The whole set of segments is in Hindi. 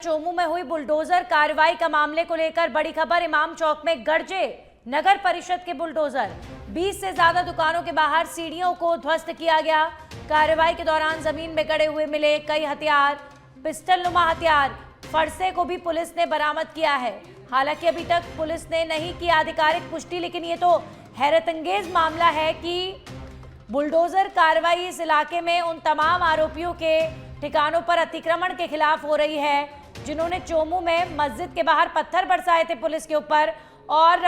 चोमू में हुई बुलडोजर कार्रवाई का मामले को लेकर बड़ी खबर। इमाम चौक में गरजे नगर परिषद के बुलडोजर। 20 से ज्यादा दुकानों के बाहर सीढ़ियों को ध्वस्त किया गया। कार्रवाई के दौरान जमीन में गड़े हुए मिले कई हथियार, पिस्टल नुमा हथियार, फरसे को भी पुलिस ने बरामद किया है। हालांकि अभी तक पुलिस ने नहीं की आधिकारिक पुष्टि, लेकिन ये तो हैरतअंगेज मामला है कि बुलडोजर कार्रवाई इस इलाके में उन तमाम आरोपियों के ठिकानों पर अतिक्रमण के खिलाफ हो रही है जिन्होंने चोमू में मस्जिद के बाहर पत्थर बरसाए थे पुलिस के ऊपर। और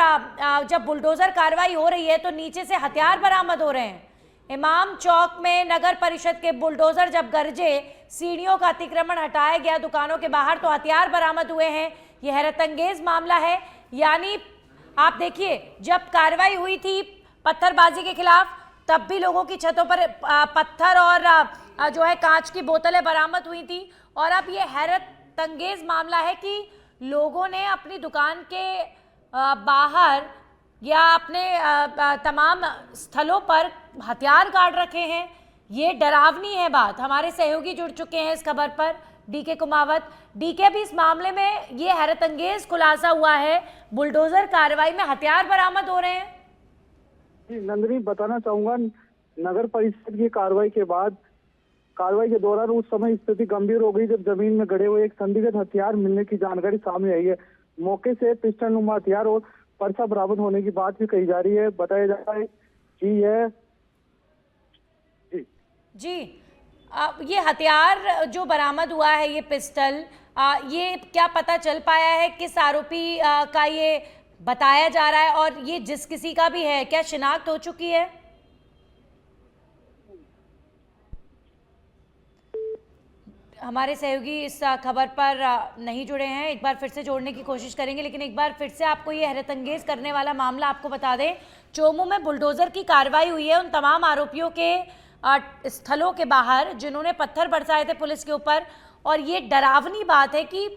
जब बुलडोजर कार्रवाई हो रही है तो नीचे से हथियार बरामद हो रहे हैं। इमाम चौक में नगर परिषद के बुलडोजर जब गरजे, सीढ़ियों का अतिक्रमण हटाया गया दुकानों के बाहर, तो हथियार बरामद हुए हैं। यह हैरतअंगेज मामला है। यानी आप देखिए, जब कार्रवाई हुई थी पत्थरबाजी के खिलाफ तब भी लोगों की छतों पर पत्थर और जो है कांच की बोतलें बरामद हुई थी। और अब ये हैरतअंगेज मामला है कि लोगों ने अपनी दुकान के बाहर या अपने तमाम स्थलों पर हथियार गाड़ रखे हैं। ये डरावनी है बात। हमारे सहयोगी जुड़ चुके हैं इस खबर पर, डीके कुमावत। डीके, भी इस मामले में ये हैरतअंगेज खुलासा हुआ है, बुलडोजर कार्रवाई में हथियार बरामद हो रहे हैं। नंदिनी, बताना चाहूंगा, नगर परिषद की कार्रवाई के बाद कार्रवाई के दौरान उस समय स्थिति गंभीर हो गई जब जमीन में गड़े हुए एक संदिग्ध हथियार मिलने की जानकारी सामने आई है। मौके से पिस्टल नुमा हथियार और पर्चा बरामद होने की बात भी कही जा रही है। बताया जा रहा है कि यह जी ये हथियार जो बरामद हुआ है, ये पिस्टल, ये क्या पता चल पाया है किस आरोपी का ये बताया जा रहा है, और ये जिस किसी का भी है क्या शिनाख्त हो चुकी है? हमारे सहयोगी इस खबर पर नहीं जुड़े हैं। एक बार फिर से जोड़ने की कोशिश करेंगे, लेकिन एक बार फिर से आपको ये हैरतअंगेज करने वाला मामला आपको बता दें। चोमू में बुलडोजर की कार्रवाई हुई है उन तमाम आरोपियों के स्थलों के बाहर जिन्होंने पत्थर बरसाए थे पुलिस के ऊपर। और ये डरावनी बात है कि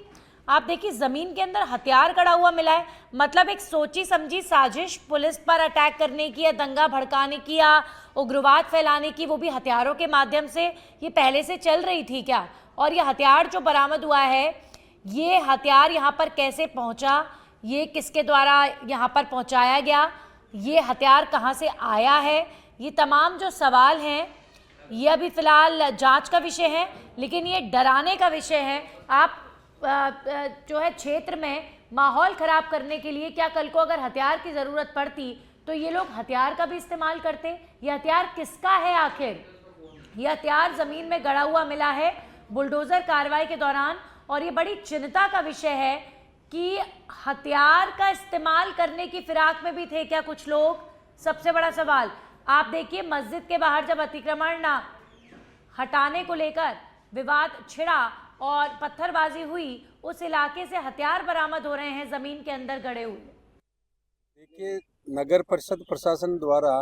आप देखिए, जमीन के अंदर हथियार गड़ा हुआ मिला है। मतलब एक सोची समझी साजिश पुलिस पर अटैक करने की या दंगा भड़काने की या उग्रवाद फैलाने की, वो भी हथियारों के माध्यम से, ये पहले से चल रही थी क्या? और ये हथियार जो बरामद हुआ है, ये हथियार यहाँ पर कैसे पहुँचा, ये किसके द्वारा यहाँ पर पहुँचाया गया, ये हथियार कहाँ से आया है, ये तमाम जो सवाल हैं ये अभी फ़िलहाल जांच का विषय है। लेकिन ये डराने का विषय है। आप जो है क्षेत्र में माहौल ख़राब करने के लिए, क्या कल को अगर हथियार की ज़रूरत पड़ती तो ये लोग हथियार का भी इस्तेमाल करते? ये हथियार किसका है आखिर? ये हथियार ज़मीन में गड़ा हुआ मिला है बुलडोज़र कार्रवाई के दौरान। और ये बड़ी चिंता का विषय है कि हथियार का इस्तेमाल करने की फिराक में भी थे क्या कुछ लोग? सबसे बड़ा सवाल। आप देखिए, मस्जिद के बाहर जब अतिक्रमण हटाने को लेकर विवाद छिड़ा और पत्थरबाजी हुई, उस इलाके से हथियार बरामद हो रहे हैं जमीन के अंदर गड़े हुए। देखिए, नगर परिषद प्रशासन द्वारा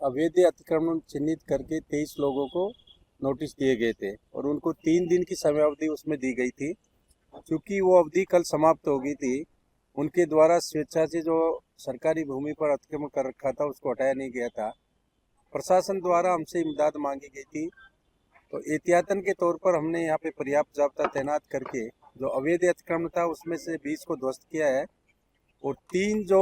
अवैध अतिक्रमण चिन्हित करके 23 लोगों को नोटिस दिए गए थे और उनको 3 दिन की समयावधि उसमें दी गई थी। क्योंकि वो अवधि कल समाप्त हो गई थी, उनके द्वारा स्वेच्छा से जो सरकारी भूमि पर अतिक्रमण कर रखा था उसको हटाया नहीं गया था। प्रशासन द्वारा हमसे इमदाद मांगी गई थी, तो एहतियातन के तौर पर हमने यहाँ पे पर्याप्त जाब्ता तैनात करके जो अवैध अतिक्रमण था उसमें से 20 को ध्वस्त किया है और 3 जो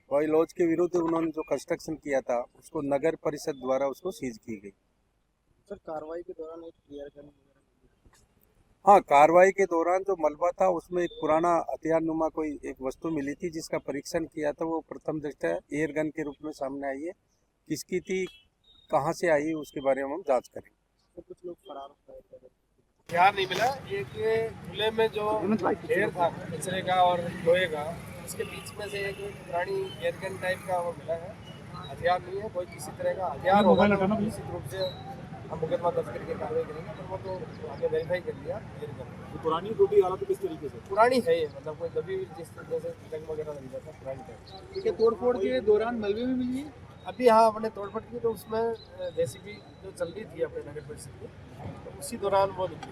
वाई लॉज के विरुद्ध उन्होंने जो कंस्ट्रक्शन किया था उसको नगर परिषद द्वारा उसको सीज की गई। सर, कार्रवाई के दौरान एक क्लियर करने, हाँ, कार्रवाई के दौरान जो मलबा था उसमें एक पुराना हथियार नुमा कोई एक वस्तु मिली थी जिसका परीक्षण किया था। वो प्रथम दृष्टया एयर गन के रूप में सामने आई है। किसकी थी, कहाँ से आई, उसके बारे में हम जांच करेंगे। तो कुछ लोग फरार हो गए। हथियार नहीं मिला। एक खुले में जो ढेर था कचरे का और लोहे का, उसके बीच में से एक पुरानी एयरगन टाइप का वो मिला है। हथियार नहीं है, कोई किसी तरह का हथियार होगा तो निश्चित रूप से हम मुकदमा दर्ज करके कार्रवाई करेंगे। पर वो तो हमने वेरीफाई कर लिया। एयरगन पुरानी टूटी हालत किस तरीके से? पुरानी है ये, मतलब कोई कभी जिस तरह से जंग वगैरह लग जाता है पुरानी टाइप। ठीक है, तोड़फोड़ के दौरान मलबे में मिली है। अभी हाँ, हमने तोड़फोड़ की तो उसमें जेसीबी जो चल रही थी अपने नगर परिषद की, तो उसी दौरान वो निकली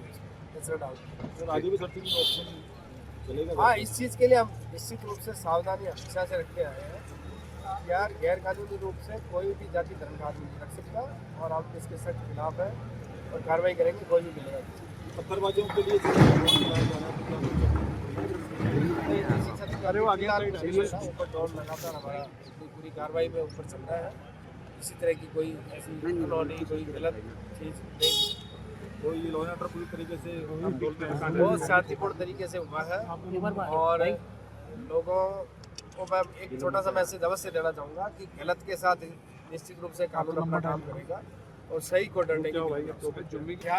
कचरा डाल। सर, आगे भी सर्चिंग ऑप्शन चलेगा? हाँ, इस चीज़ के लिए हम निश्चित रूप से सावधानी हमेशा से रखते आए हैं। यार, गैर कानूनी रूप से कोई भी जाति धर्म का आदमी नहीं रख सकता और हम इसके सख्त खिलाफ है और कार्रवाई करेंगे, कोई भी मिलेगा। पत्थरबाजियों के लिए अरे वो आगे ऊपर ड्रोन लगातार हमारा पूरी कार्रवाई में ऊपर चल रहा है। किसी तरह की कोई ऐसी अनहोनी कोई गलत चीज़ नहीं, तो ये लॉ एंड ऑर्डर पूरी तरीके से बहुत शांतिपूर्ण तरीके से हुआ है। और लोगों को मैं एक छोटा सा मैसेज अवश्य देना चाहूँगा कि गलत के साथ निश्चित रूप से कानून अपना काम करेगा और सही को डरने की